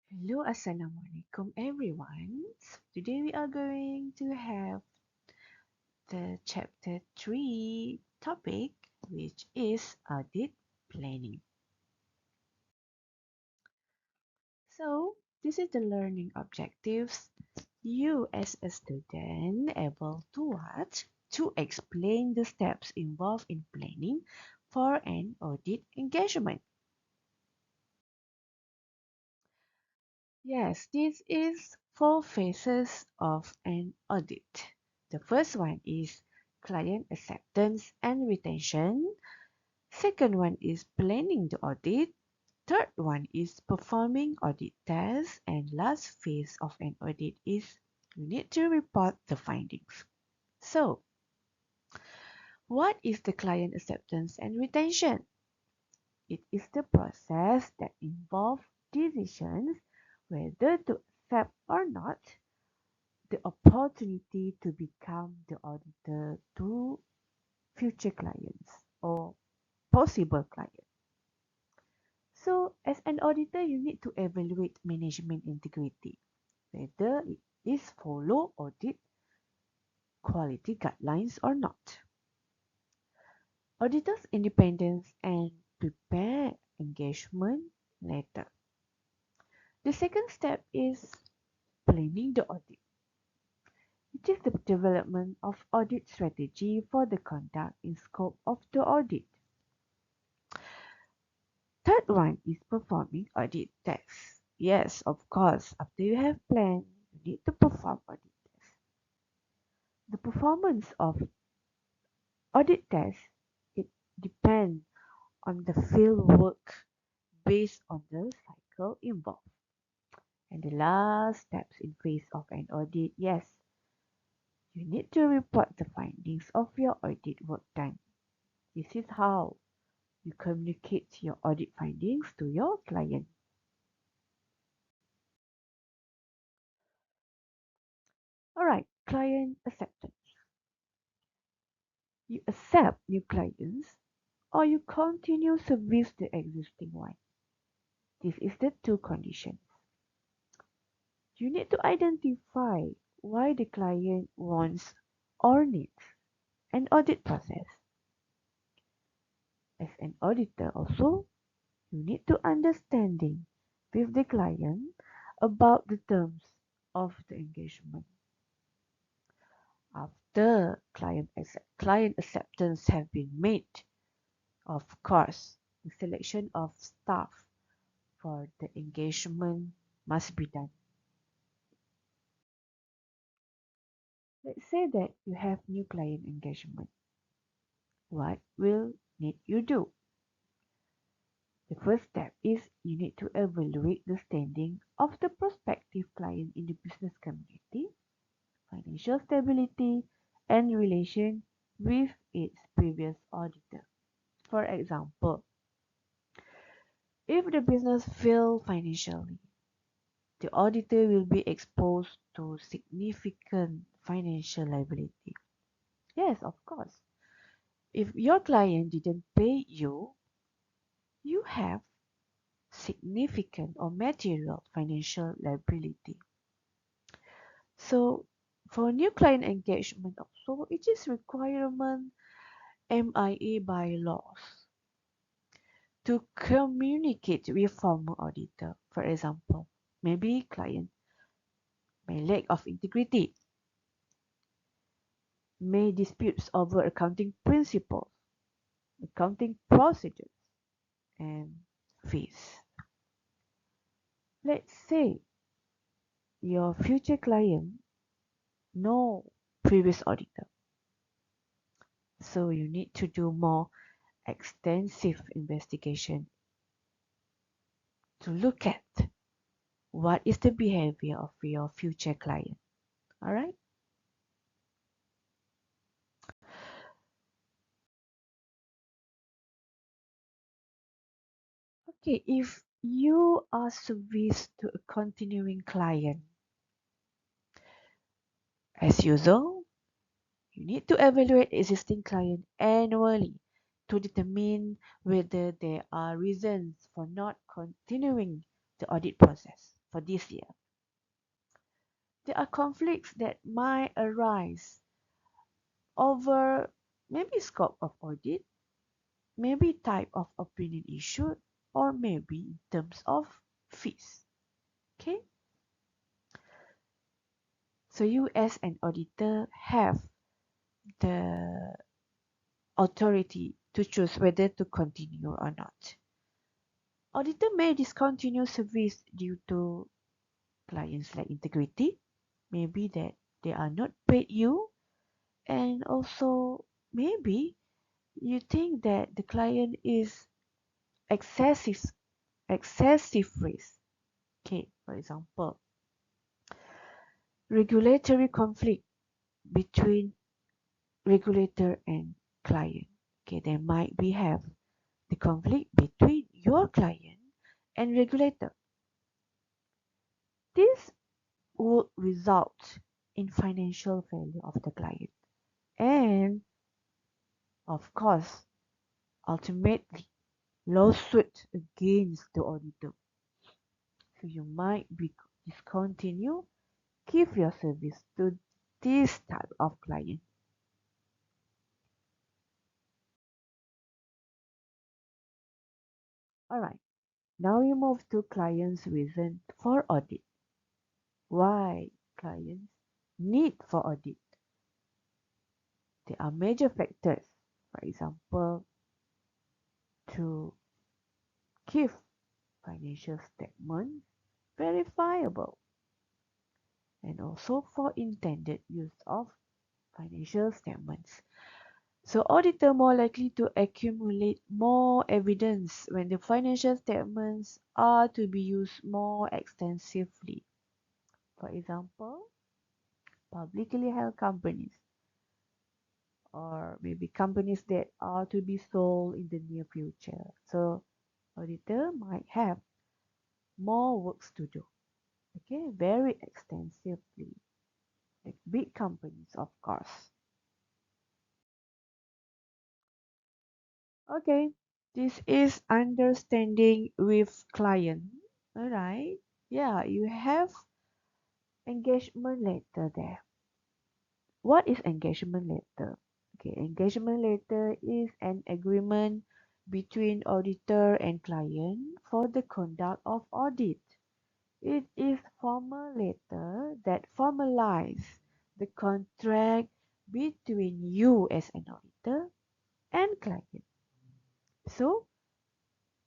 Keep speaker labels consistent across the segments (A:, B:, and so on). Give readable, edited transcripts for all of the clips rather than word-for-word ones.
A: Hello, Assalamualaikum everyone. Today we are going to have the chapter 3 topic, which is audit planning. So, this is the learning objectives you as a student able to watch to explain the steps involved in planning for an audit engagement. Yes, this is four phases of an audit. The first one is client acceptance and retention. Second one is planning the audit. Third one is performing audit tests. And last phase of an audit is you need to report the findings. So, what is the client acceptance and retention? It is the process that involves decisions whether to accept or not the opportunity to become the auditor to future clients or possible clients. So, as an auditor, you need to evaluate management integrity, whether it is follow audit quality guidelines or not. Auditors' independence and prepare engagement letter. The second step is planning the audit. It is the development of audit strategy for the conduct and scope of the audit. Third one is performing audit tests. Yes, of course, after you have planned, you need to perform audit tests. The performance of audit tests, it depends on the field work based on the cycle involved. And the last steps in phase of an audit, yes, you need to report the findings of your audit work done. This is how you communicate your audit findings to your client. Alright, client acceptance. You accept new clients or you continue service the existing one. This is the two conditions. You need to identify why the client wants or needs an audit process. As an auditor also, you need to understanding with the client about the terms of the engagement. After client acceptance have been made, of course, the selection of staff for the engagement must be done. Let's say that you have new client engagement. What will need you do? The first step is you need to evaluate the standing of the prospective client in the business community, financial stability, and relation with its previous auditor. For example, if the business fails financially, the auditor will be exposed to significant financial liability. Yes, of course. If your client didn't pay you, you have significant or material financial liability. So for new client engagement also, it is requirement MIA bylaws to communicate with former auditor. For example, maybe client may lack of integrity, may disputes over accounting principles, accounting procedures, and fees. Let's say your future client no previous auditor. So you need to do more extensive investigation to look at what is the behavior of your future client. All right. Okay, if you are service to a continuing client, as usual, you need to evaluate existing client annually to determine whether there are reasons for not continuing the audit process. for this year. There are conflicts that might arise over maybe scope of audit, maybe type of opinion issued, or maybe in terms of fees. Okay? So you as an auditor have the authority to choose whether to continue or not. Auditor may discontinue service due to clients lack integrity, maybe that they are not paid you, and also maybe you think that the client is excessive excessive risk. Okay, for example, regulatory conflict between regulator and client. Okay, there might be have the conflict between your client and regulator. This would result in financial failure of the client and of course ultimately lawsuit against the auditor. So you might be discontinue give your service to this type of client. Alright, now we move to clients' reason for audit. Why clients need for audit? There are major factors, for example, to keep financial statements verifiable and also for intended use of financial statements. So auditor more likely to accumulate more evidence when the financial statements are to be used more extensively. For example, publicly held companies or maybe companies that are to be sold in the near future. So auditor might have more works to do. Okay, very extensively. Like big companies, of course. Okay, this is understanding with client. All right. Yeah, you have engagement letter there. What is engagement letter? Okay, engagement letter is an agreement between auditor and client for the conduct of audit. It is formal letter that formalize the contract between you as an auditor and client. So,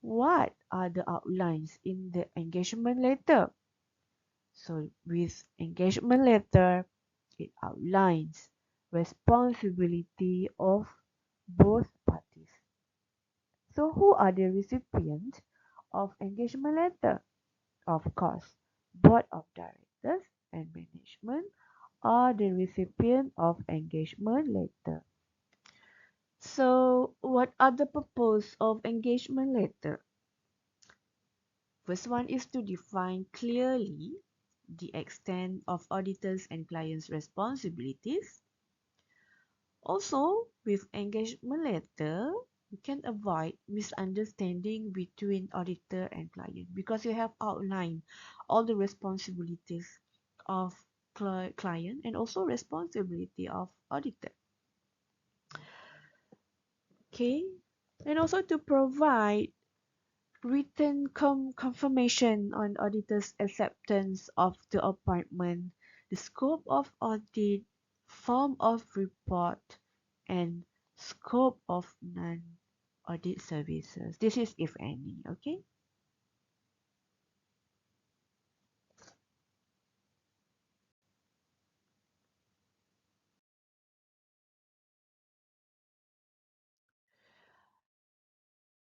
A: what are the outlines in the engagement letter? So, with engagement letter, it outlines responsibility of both parties. So, who are the recipients of engagement letter? Of course, board of directors and management are the recipient of engagement letter. So, what are the purpose of engagement letter? First one is to define clearly the extent of auditors and clients' responsibilities. Also, with engagement letter, you can avoid misunderstanding between auditor and client because you have outlined all the responsibilities of client and also responsibility of auditor. Okay, and also to provide written confirmation on auditor's acceptance of the appointment, the scope of audit, form of report, and scope of non-audit services. This is if any, okay?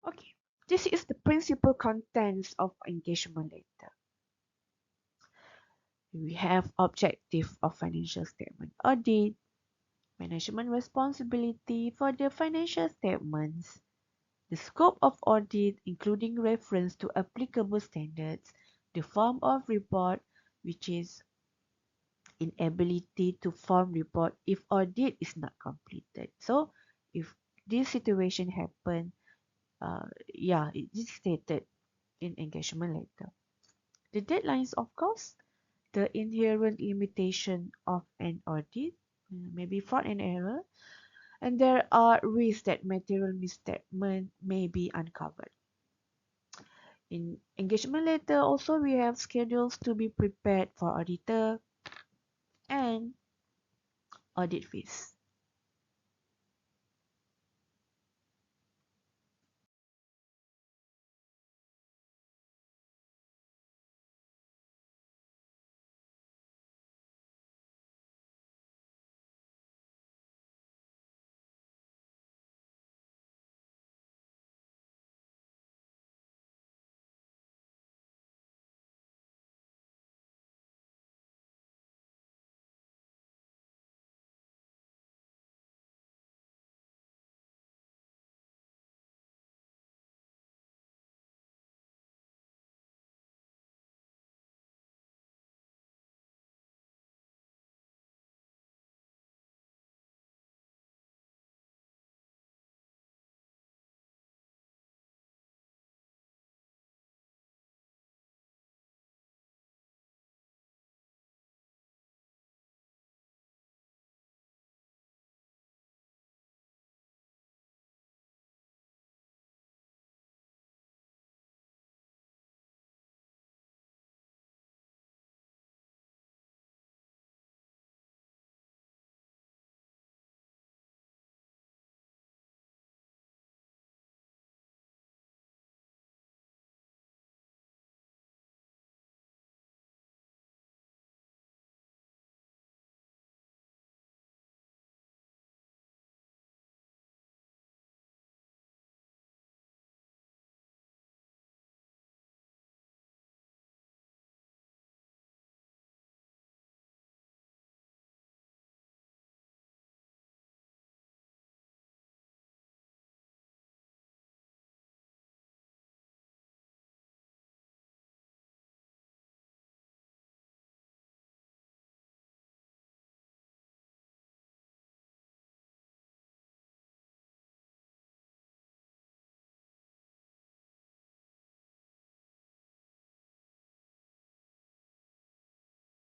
A: Okay, this is the principal contents of engagement letter. We have objective of financial statement audit, management responsibility for the financial statements, the scope of audit including reference to applicable standards, the form of report which is inability to form report if audit is not completed. So if this situation happen, yeah, it is stated in engagement letter. The deadlines, of course, the inherent limitation of an audit, maybe fraud and error, and there are risks that material misstatement may be uncovered. In engagement letter, also we have schedules to be prepared for auditor and audit fees.